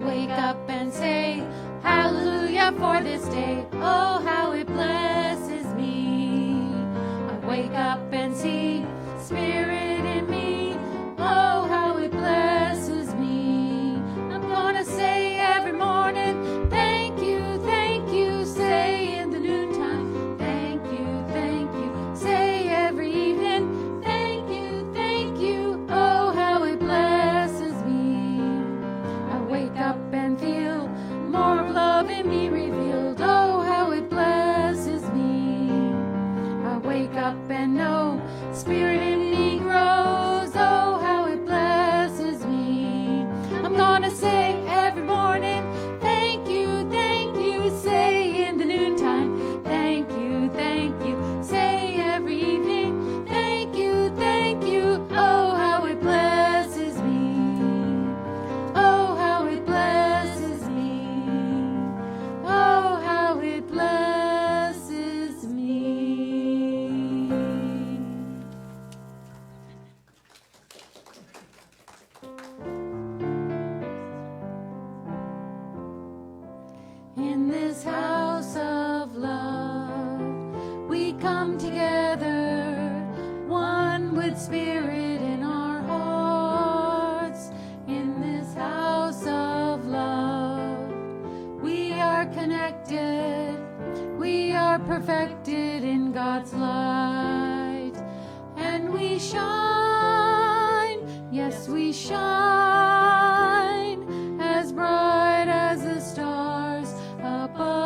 wake up and say, hallelujah for this day. Oh, how it blesses me. I wake up and see Spirit in me. Oh, how it blesses me. I'm gonna say every morning, thank you, say in the noontime, thank you, say every evening, thank you, oh, how it blesses me. I wake up and feel more of love in me revealed, oh, how it blesses me. I wake up and know Spirit in me grows, oh, how it blesses me. I'm gonna say every morning, thank you, say in the noontime, thank you, say every evening, thank you, oh, how it blesses me. Oh, how it blesses me. Oh, how it blesses me. In this house of love, we come together, one with Spirit in our hearts. In this house of love, we are connected, we are perfected in God's light, and we shine, yes, we shine, as bright as the stars above.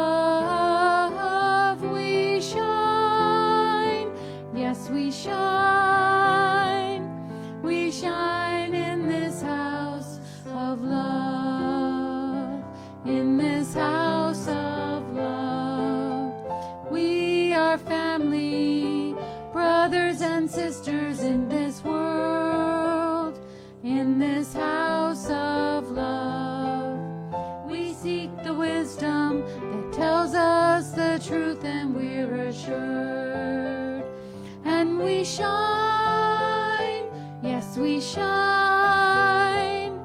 We shine, yes, we shine in this house of love. In this house of love, we are family, brothers and sisters in this world. In this house of love, we seek the wisdom that tells us the truth, and we're assured. And we shine, yes, we shine,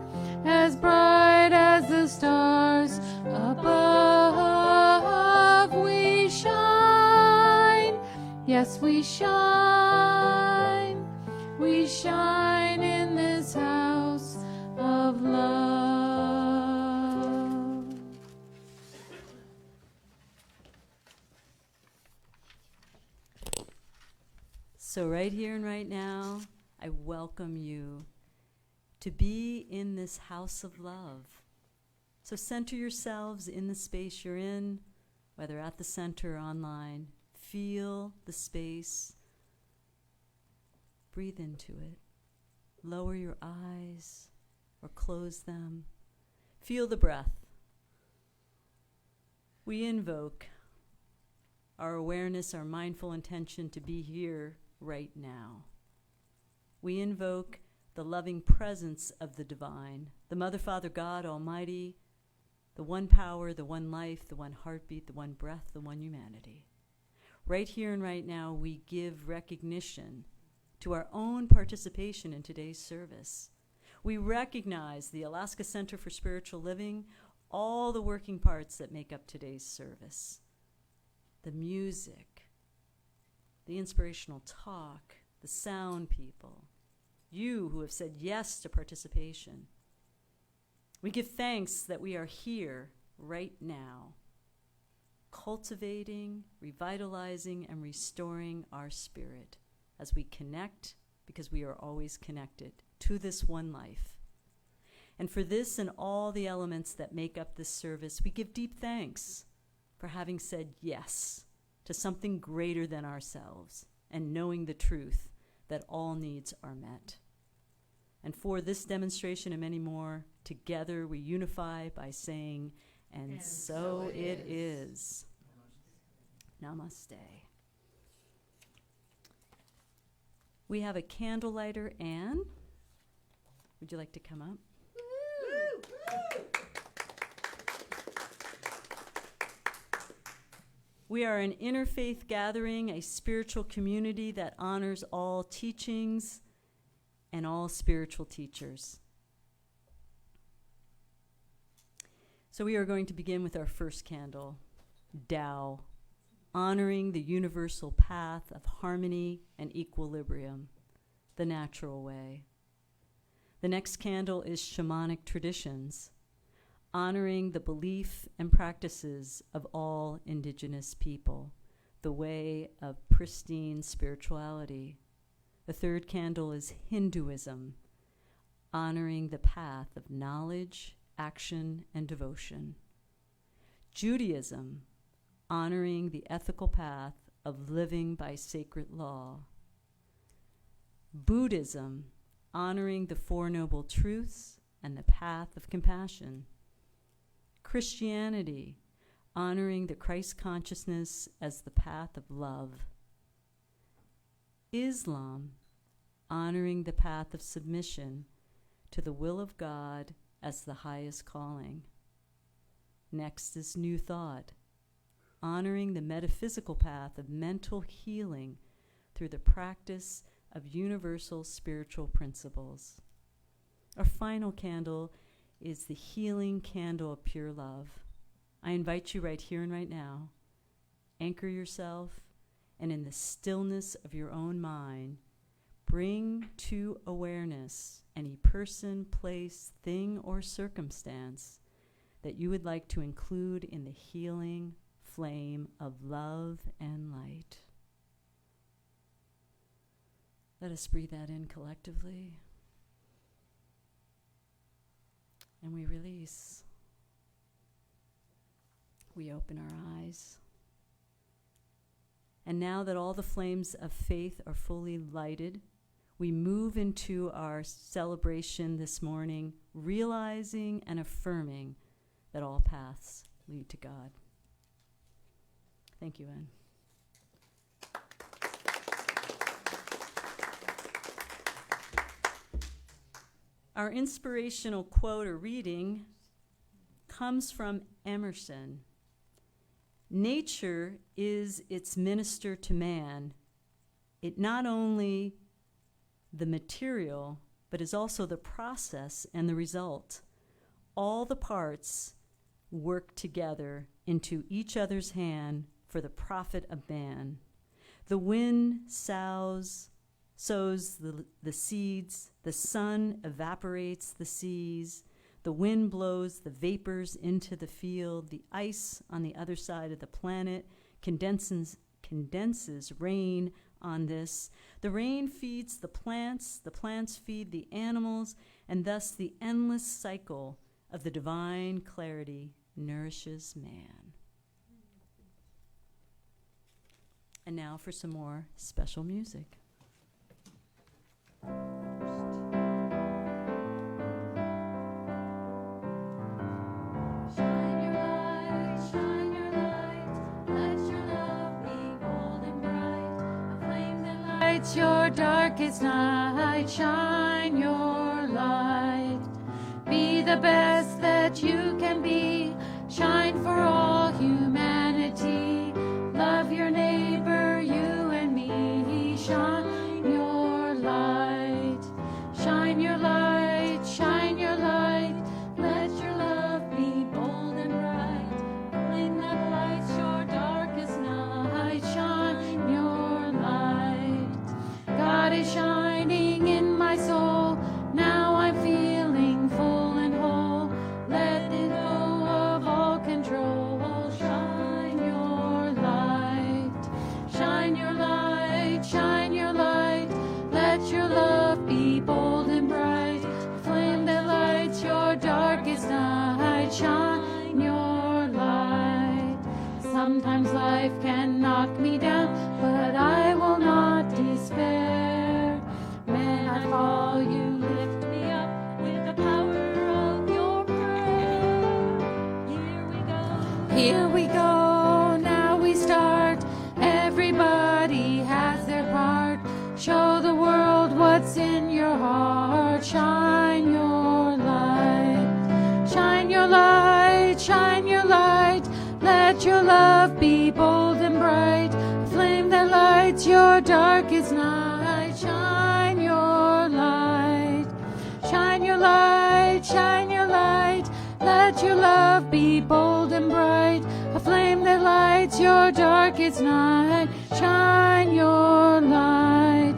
as bright as the stars above. We shine, yes, we shine in this house of love. So right here and right now, I welcome you to be in this house of love. So center yourselves in the space you're in, whether at the center or online. Feel the space. Breathe into it. Lower your eyes or close them. Feel the breath. We invoke our awareness, our mindful intention to be here right now. We invoke the loving presence of the divine, the Mother, Father, God Almighty, the one power, the one life, the one heartbeat, the one breath, the one humanity. Right here and right now, we give recognition to our own participation in today's service. We recognize the Alaska Center for Spiritual Living, all the working parts that make up today's service. The music, the inspirational talk, the sound people, you who have said yes to participation. We give thanks that we are here right now, cultivating, revitalizing, and restoring our spirit as we connect, because we are always connected, to this one life. And for this and all the elements that make up this service, we give deep thanks for having said yes to something greater than ourselves and knowing the truth that all needs are met. And for this demonstration and many more, together we unify by saying, and so it is. Namaste. We have a candle lighter. Anne, would you like to come up? We are an interfaith gathering, a spiritual community that honors all teachings and all spiritual teachers. So we are going to begin with our first candle, Tao, honoring the universal path of harmony and equilibrium, the natural way. The next candle is shamanic traditions, honoring the belief and practices of all indigenous people, the way of pristine spirituality. The third candle is Hinduism, honoring the path of knowledge, action, and devotion. Judaism, honoring the ethical path of living by sacred law. Buddhism, honoring the Four Noble Truths and the path of compassion. Christianity, honoring the Christ consciousness as the path of love. Islam, honoring the path of submission to the will of God as the highest calling. Next is New Thought, honoring the metaphysical path of mental healing through the practice of universal spiritual principles. Our final candle is the healing candle of pure love. I invite you right here and right now, anchor yourself, and in the stillness of your own mind, bring to awareness any person, place, thing, or circumstance that you would like to include in the healing flame of love and light. Let us breathe that in collectively. And we release. We open our eyes. And now that all the flames of faith are fully lighted, we move into our celebration this morning, realizing and affirming that all paths lead to God. Thank you, Anne. Our inspirational quote or reading comes from Emerson. Nature is its minister to man. It not only the material, but is also the process and the result. All the parts work together into each other's hand for the profit of man. The wind sows the seeds, the sun evaporates the seas, the wind blows the vapors into the field, the ice on the other side of the planet condenses rain on this. The rain feeds the plants feed the animals, and thus the endless cycle of the divine clarity nourishes man. And now for some more special music. Your darkest night, shine your light. Be the best that you can be. Shine for all humanity. Love your neighbor, you and me. Shine your light. Shine your light, shine your light. Let your love be bold and bright. Flame that lights your darkest night. Shine your light. God is shining in my soul. Now I'm feeling full and whole. Let it go of all control. Shine your light. Shine your light. Shine your light. Let your love be bold and bright. Flame that lights your darkest night. Shine your light. Sometimes life can knock me down, but I will not despair. When I fall, you lift me up with the power of your prayer. Here we go. Here we go. Now we start. Everybody has their part. Show the world what's in your heart. Shine your light. Shine your light. Shine your light. Let your love be bold and bright. Flame that lights your darkest night. Shine your light. Shine your light. Shine your light. Let Let your love be bold and bright, a flame that lights your darkest night. Shine your light,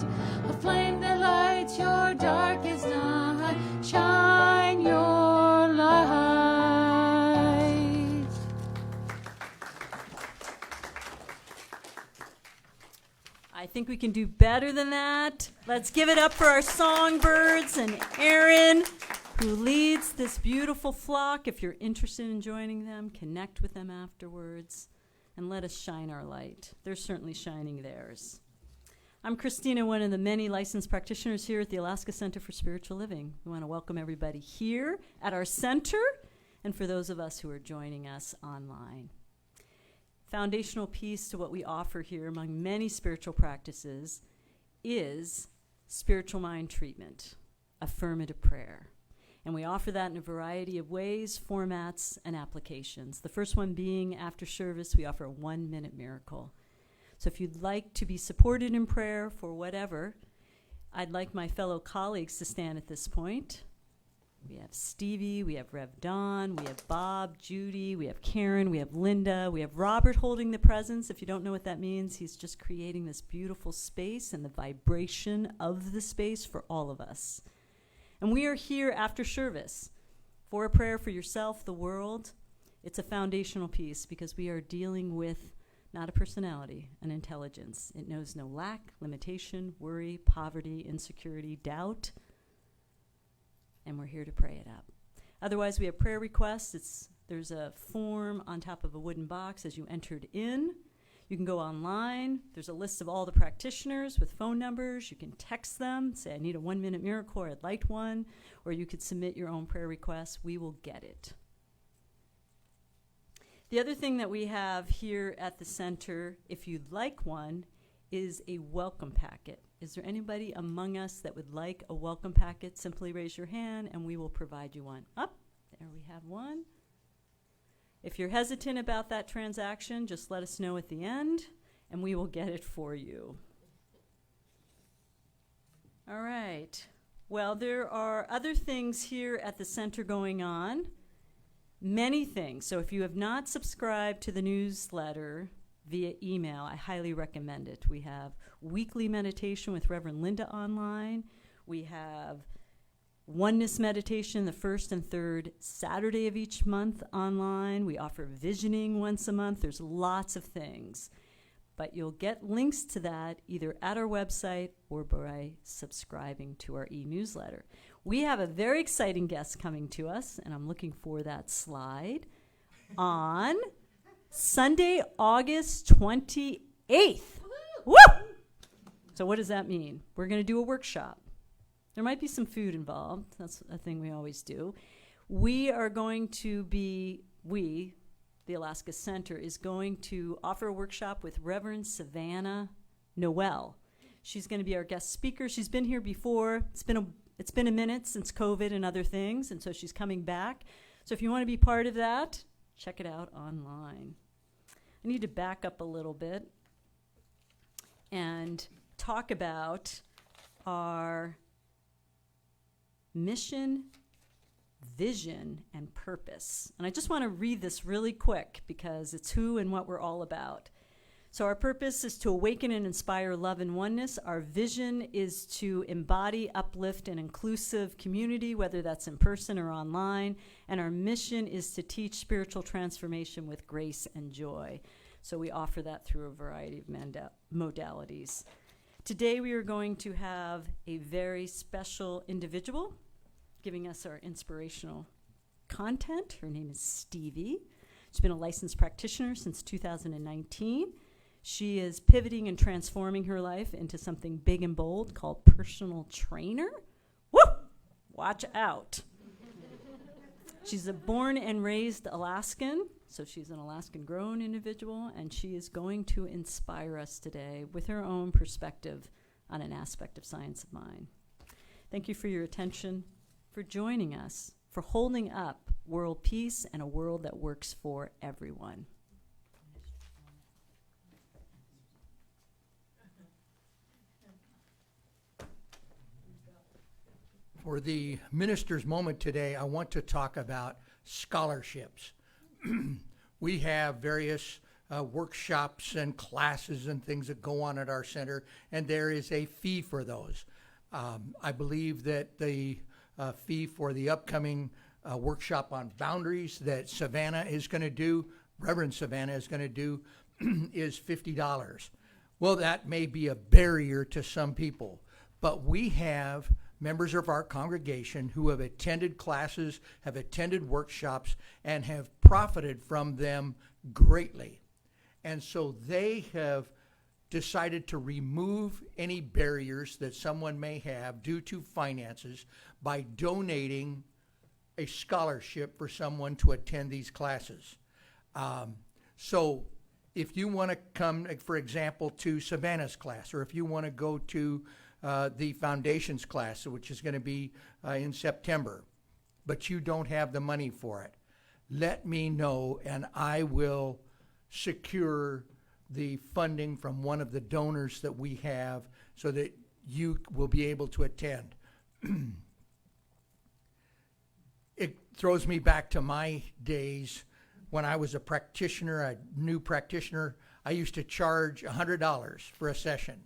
a flame that lights your darkest night. Shine your light. I think we can do better than that. Let's give it up for our songbirds and Aaron, who leads this beautiful flock. If you're interested in joining them, connect with them afterwards, and let us shine our light. They're certainly shining theirs. I'm Christina, one of the many licensed practitioners here at the Alaska Center for Spiritual Living. We want to welcome everybody here at our center, and for those of us who are joining us online. Foundational piece to what we offer here among many spiritual practices is spiritual mind treatment, affirmative prayer. And we offer that in a variety of ways, formats, and applications. The first one being after service, we offer a 1-minute miracle. So if you'd like to be supported in prayer for whatever, I'd like my fellow colleagues to stand at this point. We have Stevie, we have Rev Don, we have Bob, Judy, we have Karen, we have Linda, we have Robert holding the presence. If you don't know what that means, he's just creating this beautiful space and the vibration of the space for all of us. And we are here after service for a prayer for yourself, the world. It's a foundational piece because we are dealing with not a personality, an intelligence. It knows no lack, limitation, worry, poverty, insecurity, doubt. And we're here to pray it up. Otherwise, we have prayer requests. There's a form on top of a wooden box as you entered in. You can go online. There's a list of all the practitioners with phone numbers. You can text them, say, I need a 1-minute miracle, or I'd like one. Or you could submit your own prayer requests. We will get it. The other thing that we have here at the center, if you'd like one, is a welcome packet. Is there anybody among us that would like a welcome packet? Simply raise your hand and we will provide you one. There we have one. If you're hesitant about that transaction, just let us know at the end and we will get it for you. All right. Well, there are other things here at the center going on. Many things. So if you have not subscribed to the newsletter via email, I highly recommend it. We have weekly meditation with Reverend Linda online. We have oneness meditation the first and third Saturday of each month online. We offer visioning once a month. There's lots of things. But you'll get links to that either at our website or by subscribing to our e-newsletter. We have a very exciting guest coming to us, and I'm looking for that slide, on Sunday, August 28th. Woo! So what does that mean? We're going to do a workshop. There might be some food involved. That's a thing we always do. We are going to be, the Alaska Center, is going to offer a workshop with Reverend Savannah Noel. She's going to be our guest speaker. She's been here before. It's been a minute since COVID and other things, and so she's coming back. So if you want to be part of that, check it out online. I need to back up a little bit and talk about our mission, vision, and purpose. And I just want to read this really quick because it's who and what we're all about. So our purpose is to awaken and inspire love and oneness. Our vision is to embody, uplift, an inclusive community, whether that's in person or online. And our mission is to teach spiritual transformation with grace and joy. So we offer that through a variety of modalities. Today we are going to have a very special individual giving us our inspirational content. Her name is Stevie. She's been a licensed practitioner since 2019. She is pivoting and transforming her life into something big and bold called personal trainer. Woo! Watch out. She's a born and raised Alaskan, so she's an Alaskan-grown individual, and she is going to inspire us today with her own perspective on an aspect of science of mind. Thank you for your attention, for joining us, for holding up world peace and a world that works for everyone. For the minister's moment today, I want to talk about scholarships. We have various workshops and classes and things that go on at our center, and there is a fee for those. I believe that the fee for the upcoming workshop on boundaries that Savannah is going to do, Reverend Savannah is going to do, is $50. Well, that may be a barrier to some people, but we have members of our congregation who have attended classes, have attended workshops, and have profited from them greatly. And so they have decided to remove any barriers that someone may have due to finances by donating a scholarship for someone to attend these classes. So if you want to come, for example, to Savannah's class, or if you want to go to the Foundations class, which is going to be in September, but you don't have the money for it, let me know and I will secure the funding from one of the donors that we have so that you will be able to attend. It throws me back to my days when I was a practitioner, a new practitioner. I used to charge $100 for a session,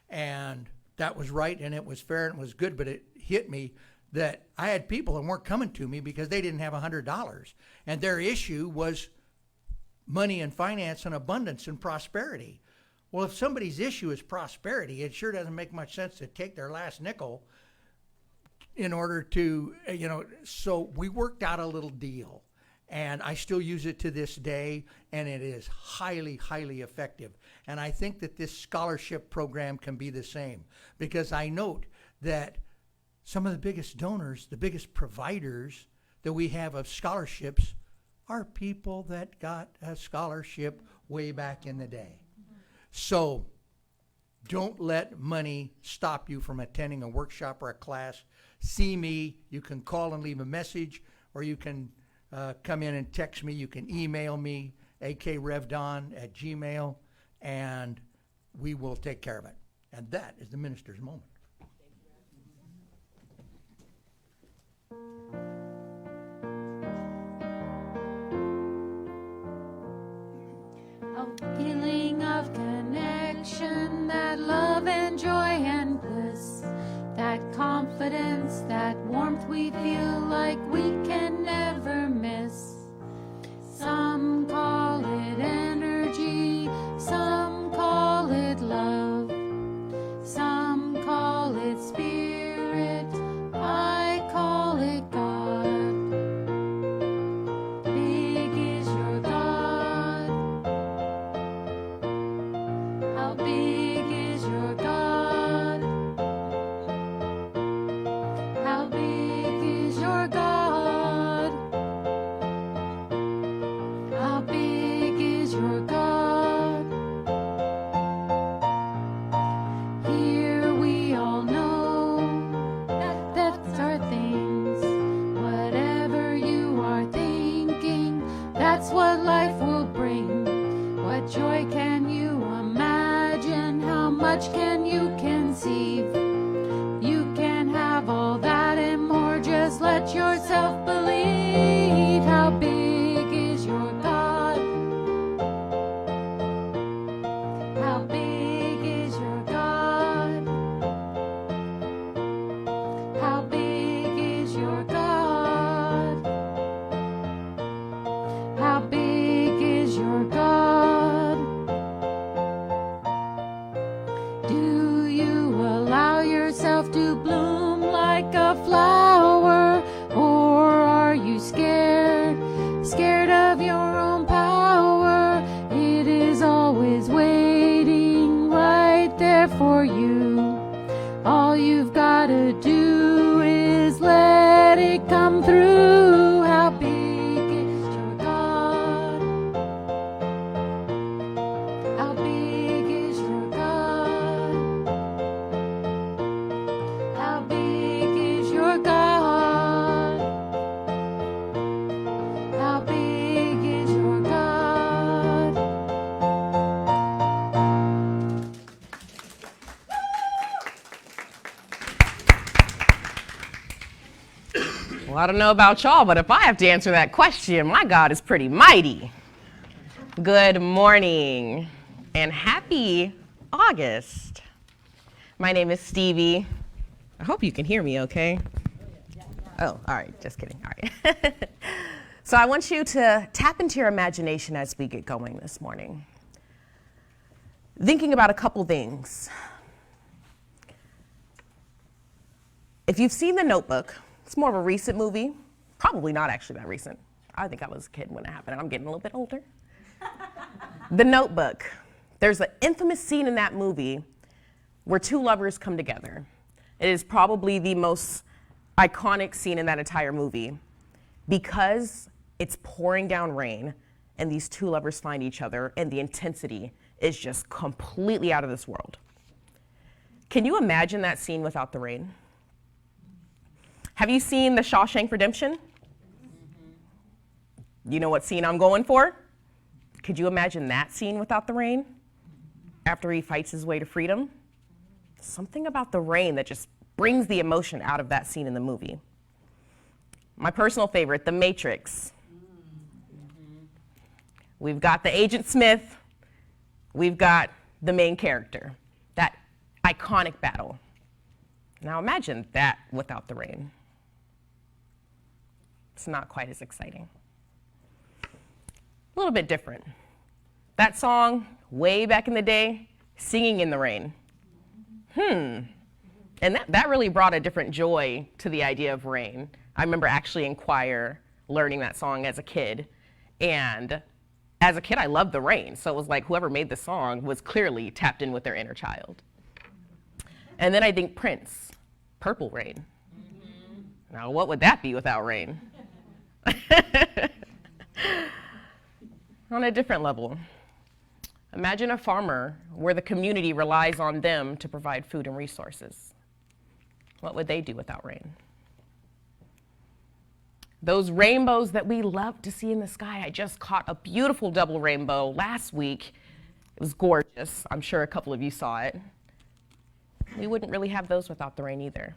and that was right and it was fair and it was good, but it hit me that I had people that weren't coming to me because they didn't have $100, and their issue was money and finance and abundance and prosperity. Well, if somebody's issue is prosperity, it sure doesn't make much sense to take their last nickel in order to, so we worked out a little deal, and I still use it to this day, and it is highly, highly effective. And I think that this scholarship program can be the same, because I note that some of the biggest donors, the biggest providers that we have of scholarships are people that got a scholarship way back in the day. So don't let money stop you from attending a workshop or a class. See me. You can call and leave a message, or you can come in and text me. You can email me, akrevdon@gmail, and we will take care of it. And that is the minister's moment. A feeling of connection, that love and joy and bliss, that confidence, that warmth we feel like we can never miss. Some call it energy, some call it love, some call it spirit, I call it God. Big is your God. How big is your God? How big is your God? How big is your God? Here we all know that depths are things. Whatever you are thinking, that's what life will bring. What joy can you imagine? How much can you conceive? You can have all that and more, just let yourself believe. How big is your God? How big is your God? How big is your God? How big is your God? Do you allow yourself to bloom like a flower, or are you scared I don't know about y'all, but if I have to answer that question, my God is pretty mighty. Good morning and happy August. My name is Stevie. I hope you can hear me okay. Oh, all right, just kidding, all right. So I want you to tap into your imagination as we get going this morning. Thinking about a couple things. If you've seen The Notebook, it's more of a recent movie, probably not actually that recent. I think I was a kid when it happened, and I'm getting a little bit older. The Notebook, there's an infamous scene in that movie where two lovers come together. It is probably the most iconic scene in that entire movie because it's pouring down rain and these two lovers find each other and the intensity is just completely out of this world. Can you imagine that scene without the rain? Have you seen The Shawshank Redemption? You know what scene I'm going for? Could you imagine that scene without the rain? After he fights his way to freedom? Something about the rain that just brings the emotion out of that scene in the movie. My personal favorite, The Matrix. We've got the Agent Smith. We've got the main character. That iconic battle. Now imagine that without the rain. It's not quite as exciting. A little bit different. That song, way back in the day, Singing in the Rain. And that really brought a different joy to the idea of rain. I remember actually in choir learning that song as a kid. And as a kid, I loved the rain. So it was like whoever made the song was clearly tapped in with their inner child. And then I think Prince, Purple Rain. Now, what would that be without rain? On a different level, imagine a farmer where the community relies on them to provide food and resources. What would they do without rain? Those rainbows that we love to see in the sky. I just caught a beautiful double rainbow last week. It was gorgeous. I'm sure a couple of you saw it. We wouldn't really have those without the rain either.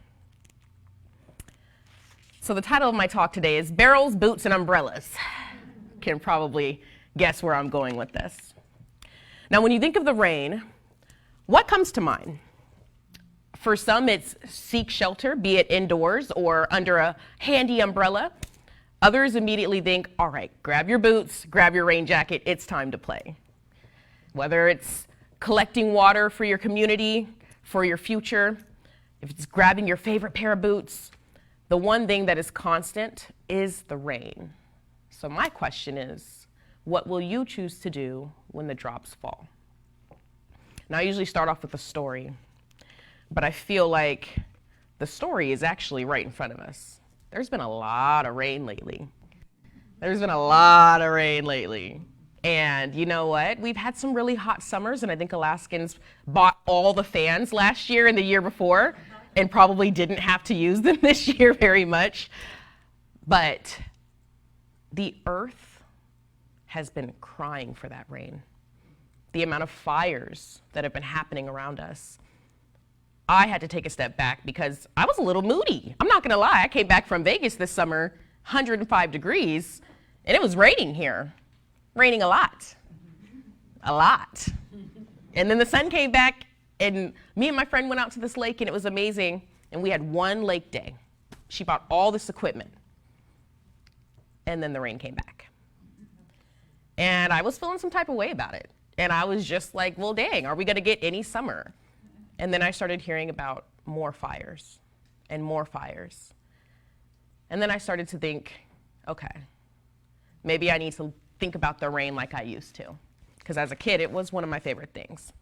So the title of my talk today is Barrels, Boots, and Umbrellas. Can probably guess where I'm going with this. Now, when you think of the rain, what comes to mind? For some, it's seek shelter, be it indoors or under a handy umbrella. Others immediately think, all right, grab your boots, grab your rain jacket, it's time to play. Whether it's collecting water for your community, for your future, if it's grabbing your favorite pair of boots, the one thing that is constant is the rain. So my question is, what will you choose to do when the drops fall? Now, I usually start off with a story, but I feel like the story is actually right in front of us. There's been a lot of rain lately. And you know what? We've had some really hot summers, and I think Alaskans bought all the fans last year and the year before, and probably didn't have to use them this year very much. But the earth has been crying for that rain. The amount of fires that have been happening around us. I had to take a step back because I was a little moody. I'm not gonna lie, I came back from Vegas this summer, 105 degrees, and it was raining here. Raining a lot. And then the sun came back, and me and my friend went out to this lake, and it was amazing, and we had one lake day. She bought all this equipment, and then the rain came back. And I was feeling some type of way about it. And I was just like, well, dang, are we gonna get any summer? And then I started hearing about more fires and more fires. And then I started to think, okay, maybe I need to think about the rain like I used to. Because as a kid, it was one of my favorite things.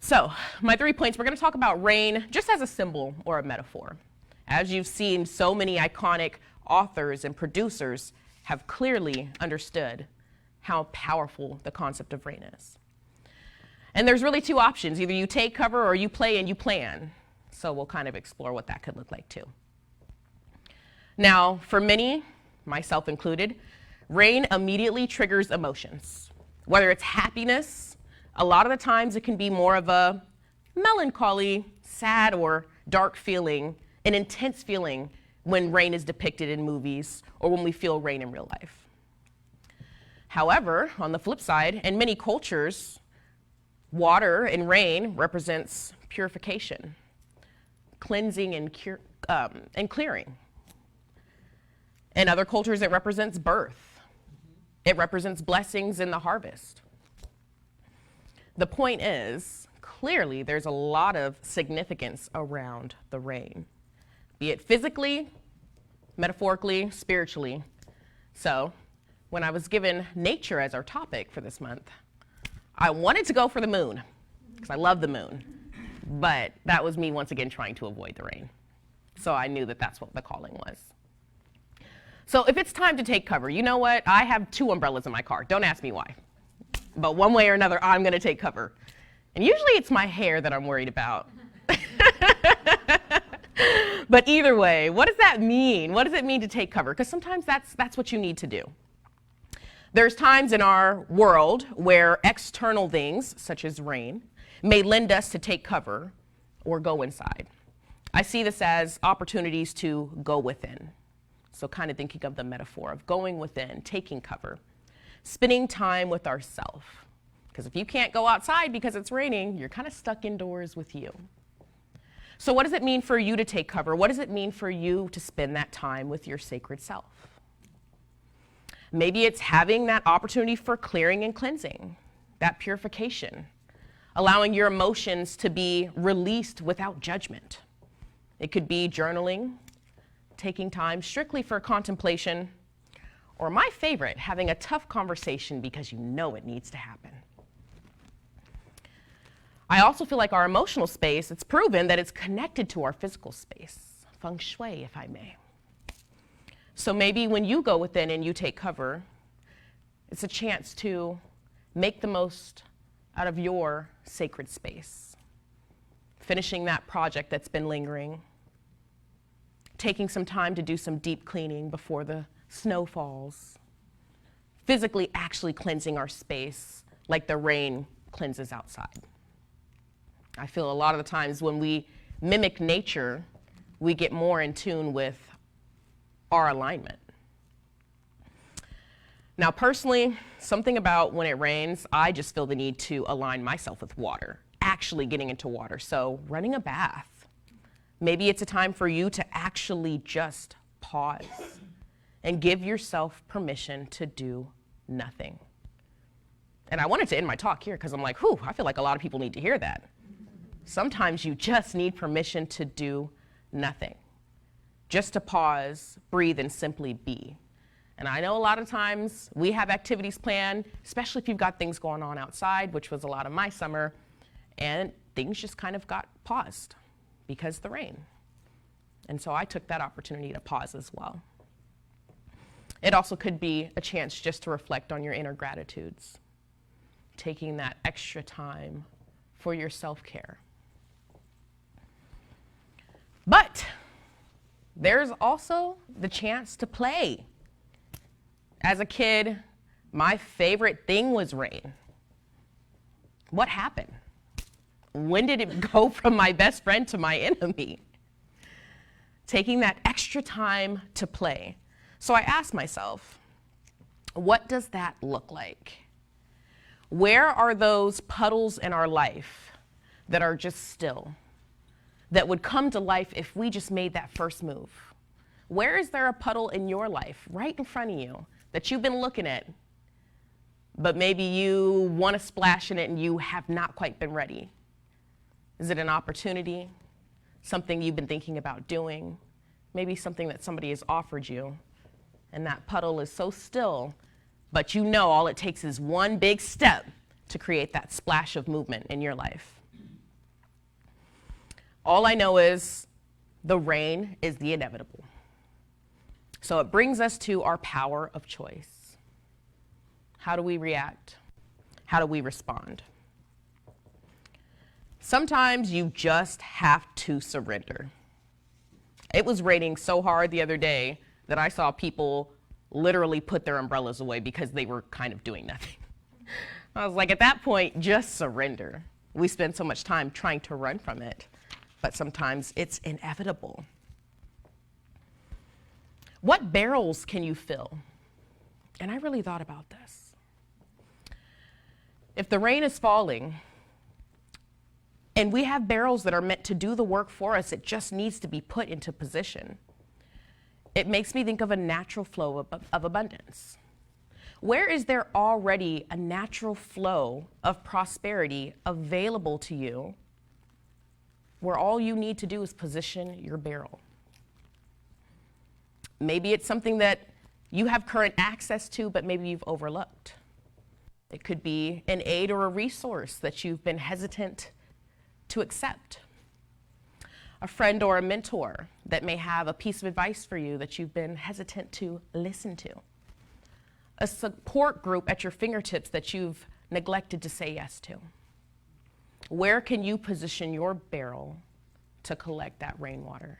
So my 3 points, we're gonna talk about rain just as a symbol or a metaphor. As you've seen, so many iconic authors and producers have clearly understood how powerful the concept of rain is. And there's really two options. Either you take cover or you play and you plan. So we'll kind of explore what that could look like too. Now, for many, myself included, rain immediately triggers emotions. Whether it's happiness, a lot of the times it can be more of a melancholy, sad, or dark feeling, an intense feeling when rain is depicted in movies or when we feel rain in real life. However, on the flip side, in many cultures, water and rain represents purification, cleansing and clearing. In other cultures, it represents birth. It represents blessings in the harvest. The point is, clearly, there's a lot of significance around the rain, be it physically, metaphorically, spiritually. So, when I was given nature as our topic for this month, I wanted to go for the moon, because I love the moon. But that was me once again trying to avoid the rain. So I knew that that's what the calling was. So if it's time to take cover, you know what? I have 2 umbrellas in my car. Don't ask me why. But one way or another, I'm going to take cover. And usually it's my hair that I'm worried about. But either way, what does that mean? What does it mean to take cover? Because sometimes that's what you need to do. There's times in our world where external things, such as rain, may lend us to take cover or go inside. I see this as opportunities to go within. So kind of thinking of the metaphor of going within, taking cover, spending time with ourselves. Because if you can't go outside because it's raining, you're kind of stuck indoors with you. So what does it mean for you to take cover? What does it mean for you to spend that time with your sacred self? Maybe it's having that opportunity for clearing and cleansing, that purification, allowing your emotions to be released without judgment. It could be journaling, taking time strictly for contemplation, or my favorite, having a tough conversation because you know it needs to happen. I also feel like our emotional space, it's proven that it's connected to our physical space, feng shui, if I may. So maybe when you go within and you take cover, it's a chance to make the most out of your sacred space, finishing that project that's been lingering, taking some time to do some deep cleaning before the snow falls, physically actually cleansing our space like the rain cleanses outside. I feel a lot of the times when we mimic nature, we get more in tune with our alignment. Now, personally, something about when it rains, I just feel the need to align myself with water, actually getting into water. So running a bath. Maybe it's a time for you to actually just pause and give yourself permission to do nothing. And I wanted to end my talk here because I'm like, whew, I feel like a lot of people need to hear that. Sometimes you just need permission to do nothing. Just to pause, breathe, and simply be. And I know a lot of times we have activities planned, especially if you've got things going on outside, which was a lot of my summer, and things just kind of got paused because of the rain. And so I took that opportunity to pause as well. It also could be a chance just to reflect on your inner gratitudes, taking that extra time for your self-care. But there's also the chance to play. As a kid, my favorite thing was rain. What happened? When did it go from my best friend to my enemy? Taking that extra time to play. So I asked myself, what does that look like? Where are those puddles in our life that are just still, that would come to life if we just made that first move? Where is there a puddle in your life right in front of you that you've been looking at, but maybe you want to splash in it and you have not quite been ready? Is it an opportunity? Something you've been thinking about doing? Maybe something that somebody has offered you, and that puddle is so still, but you know all it takes is one big step to create that splash of movement in your life. All I know is the rain is the inevitable. So it brings us to our power of choice. How do we react? How do we respond? Sometimes you just have to surrender. It was raining so hard the other day that I saw people literally put their umbrellas away because they were kind of doing nothing. I was like, at that point, just surrender. We spend so much time trying to run from it, but sometimes it's inevitable. What barrels can you fill? And I really thought about this. If the rain is falling, and we have barrels that are meant to do the work for us, it just needs to be put into position. It makes me think of a natural flow of abundance. Where is there already a natural flow of prosperity available to you, where all you need to do is position your barrel? Maybe it's something that you have current access to, but maybe you've overlooked. It could be an aid or a resource that you've been hesitant to accept. A friend or a mentor that may have a piece of advice for you that you've been hesitant to listen to. A support group at your fingertips that you've neglected to say yes to. Where can you position your barrel to collect that rainwater?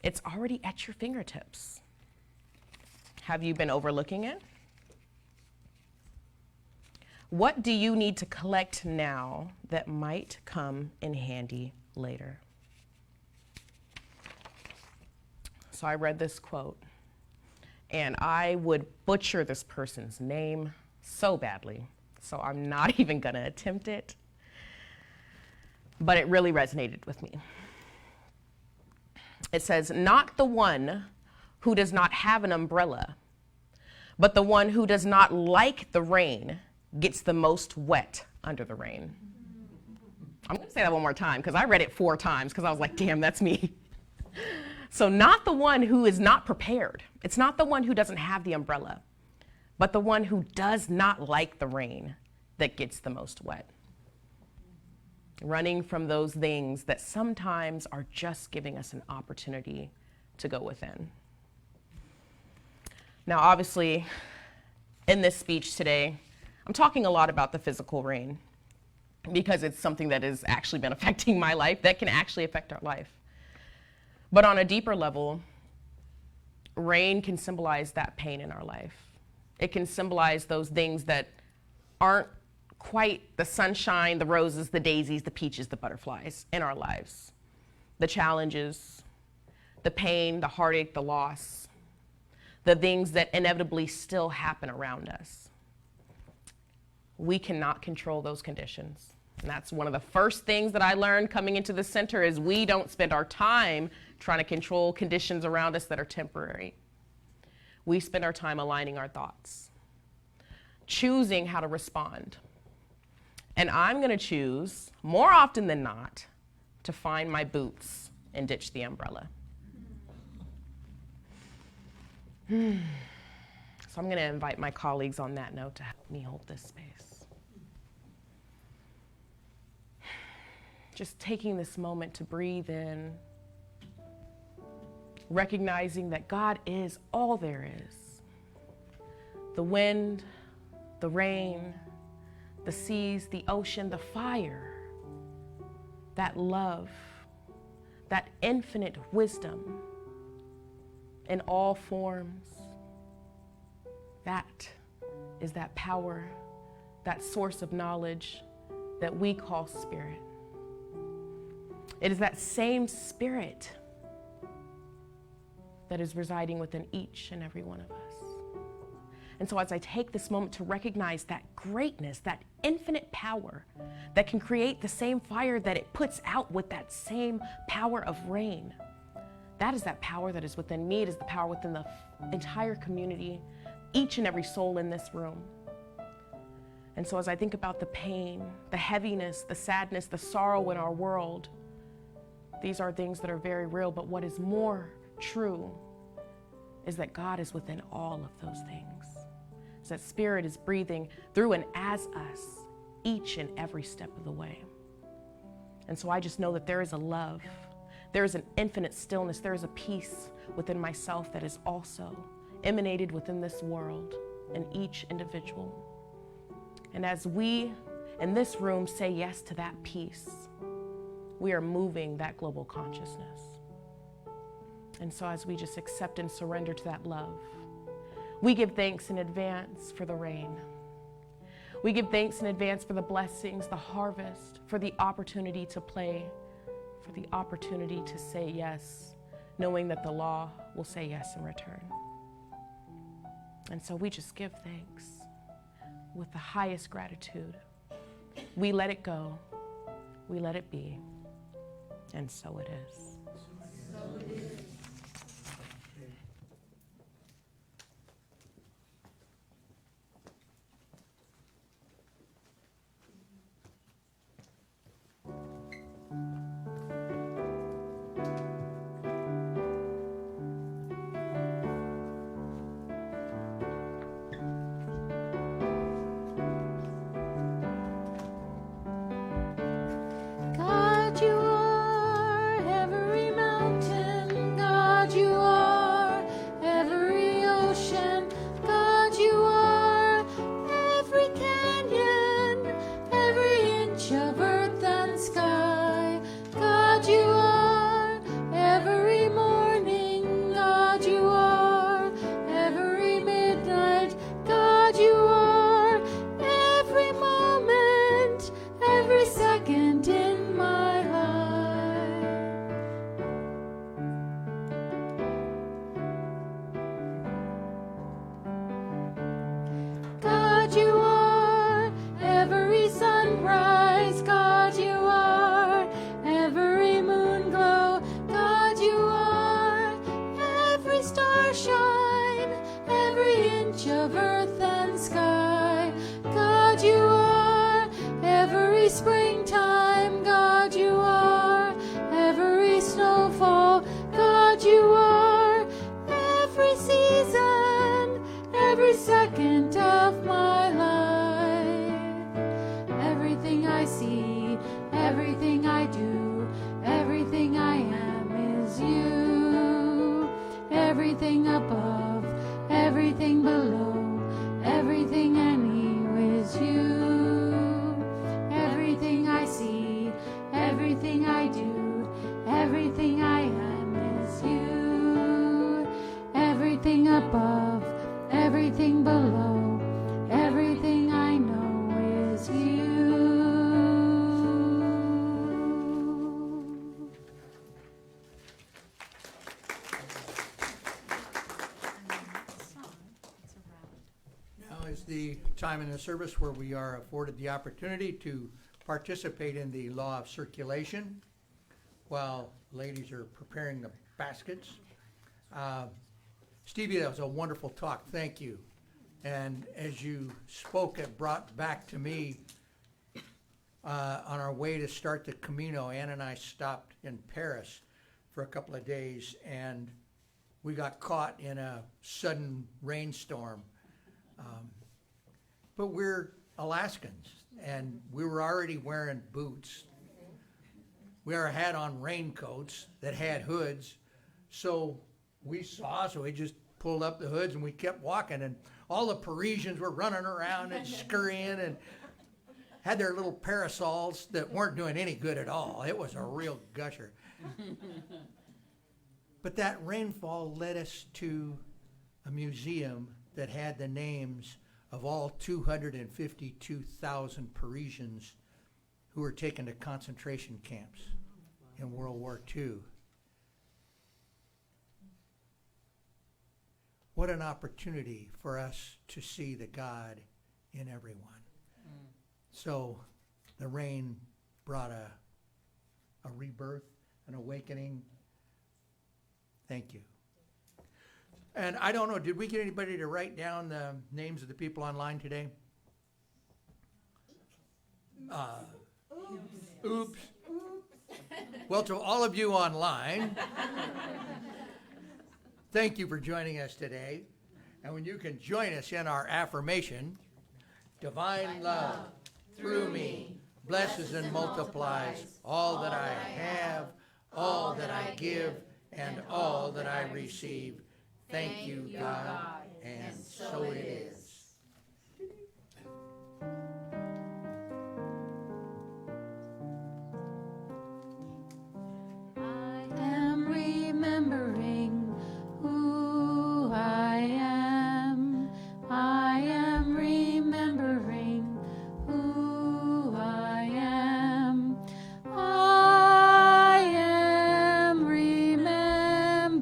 It's already at your fingertips. Have you been overlooking it? What do you need to collect now that might come in handy later? So I read this quote, and I would butcher this person's name so badly, so I'm not even gonna attempt it, but it really resonated with me. It says, "Not the one who does not have an umbrella, but the one who does not like the rain gets the most wet under the rain." I'm going to say that one more time because I read it 4 times because I was like, damn, that's me. So not the one who is not prepared. It's not the one who doesn't have the umbrella, but the one who does not like the rain that gets the most wet. Running from those things that sometimes are just giving us an opportunity to go within. Now, obviously, in this speech today, I'm talking a lot about the physical rain because it's something that has actually been affecting my life, that can actually affect our life. But on a deeper level, rain can symbolize that pain in our life. It can symbolize those things that aren't quite the sunshine, the roses, the daisies, the peaches, the butterflies in our lives. The challenges, the pain, the heartache, the loss, the things that inevitably still happen around us. We cannot control those conditions. And that's one of the first things that I learned coming into the center is we don't spend our time trying to control conditions around us that are temporary. We spend our time aligning our thoughts, choosing how to respond. And I'm going to choose, more often than not, to find my boots and ditch the umbrella. So I'm going to invite my colleagues on that note to help me hold this space. Just taking this moment to breathe in, recognizing that God is all there is. The wind, the rain, the seas, the ocean, the fire, that love, that infinite wisdom in all forms. That is that power, that source of knowledge that we call spirit. It is that same spirit that is residing within each and every one of us. And so as I take this moment to recognize that greatness, that infinite power that can create the same fire that it puts out with that same power of rain, that is that power that is within me. It is the power within the entire community, each and every soul in this room. And so as I think about the pain, the heaviness, the sadness, the sorrow in our world, these are things that are very real, but what is more true is that God is within all of those things. So that Spirit is breathing through and as us each and every step of the way. And so I just know that there is a love, there is an infinite stillness, there is a peace within myself that is also emanated within this world and each individual. And as we in this room say yes to that peace, we are moving that global consciousness. And so as we just accept and surrender to that love, we give thanks in advance for the rain. We give thanks in advance for the blessings, the harvest, for the opportunity to play, for the opportunity to say yes knowing that the law will say yes in return. And so we just give thanks with the highest gratitude. We let it go, we let it be, and so it is. God, you are every mountain. God, you are every ocean. God, you are every canyon, every inch of earth and sky. God, you are every morning. God, you are every midnight. God, you are every moment, every second in my life. God, you are every sunrise. God, you are every moon glow. God, you are every star shine, every inch of earth and sky. God, you are every springtime. God, you are every snowfall. God, you are every season, every second of my life. Everything I see, everything I do, everything I am is you. Everything above, everything below, everything I need is you. Everything I see, everything I do, everything I am is you. Everything above, everything below, everything I know is you. Now is the time in the service where we are afforded the opportunity to participate in the law of circulation while ladies are preparing the baskets. Stevie, that was a wonderful talk. Thank you. And as you spoke, it brought back to me on our way to start the Camino, Ann and I stopped in Paris for a couple of days, and we got caught in a sudden rainstorm. But we're Alaskans, and we were already wearing boots. We had on raincoats that had hoods, so we just pulled up the hoods and we kept walking, and all the Parisians were running around and scurrying and had their little parasols that weren't doing any good at all. It was a real gusher. But that rainfall led us to a museum that had the names of all 252,000 Parisians who were taken to concentration camps in World War II. What an opportunity for us to see the God in everyone. So the rain brought a rebirth, an awakening. Thank you. And I don't know, did we get anybody to write down the names of the people online today? Oops. Well, to all of you online, thank you for joining us today. And when you can join us in our affirmation, divine love through me blesses and multiplies all that I have, all that I give, and all that I receive. Thank you, God, and so it is. I am remembering who I am. I am remembering who I am. I am remembering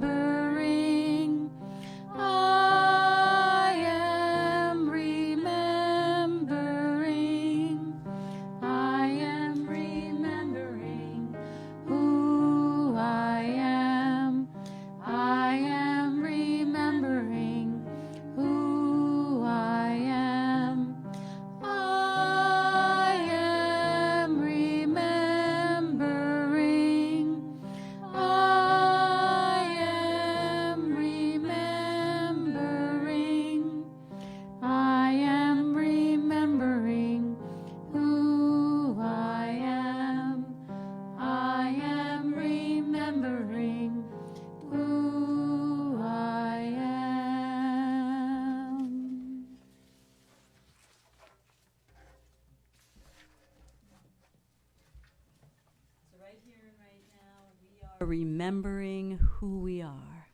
are remembering who we are.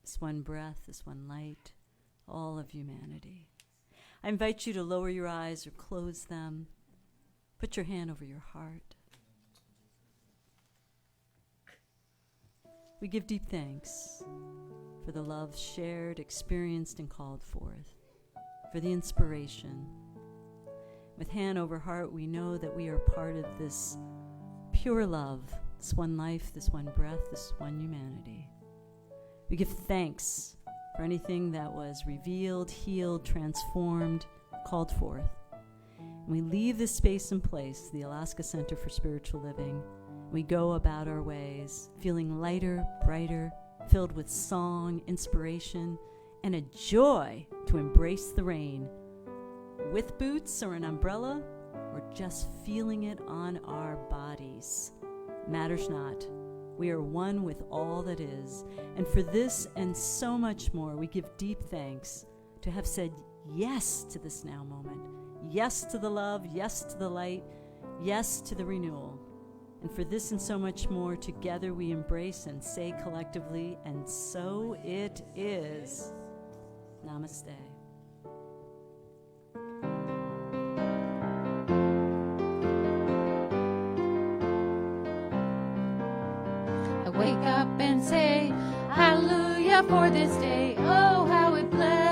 This one breath, this one light, all of humanity. I invite you to lower your eyes or close them. Put your hand over your heart. We give deep thanks for the love shared, experienced, and called forth, for the inspiration. With hand over heart, we know that we are part of this pure love, this one life, this one breath, this one humanity. We give thanks for anything that was revealed, healed, transformed, called forth. And we leave this space and place, the Alaska Center for Spiritual Living. We go about our ways, feeling lighter, brighter, filled with song, inspiration, and a joy to embrace the rain, with boots or an umbrella, or just feeling it on our bodies. Matters not. We are one with all that is. And for this and so much more, we give deep thanks to have said yes to this now moment, yes to the love, yes to the light, yes to the renewal. And for this and so much more, together we embrace and say collectively, and so it is. Namaste. I wake up and say, hallelujah for this day. Oh, how it blesses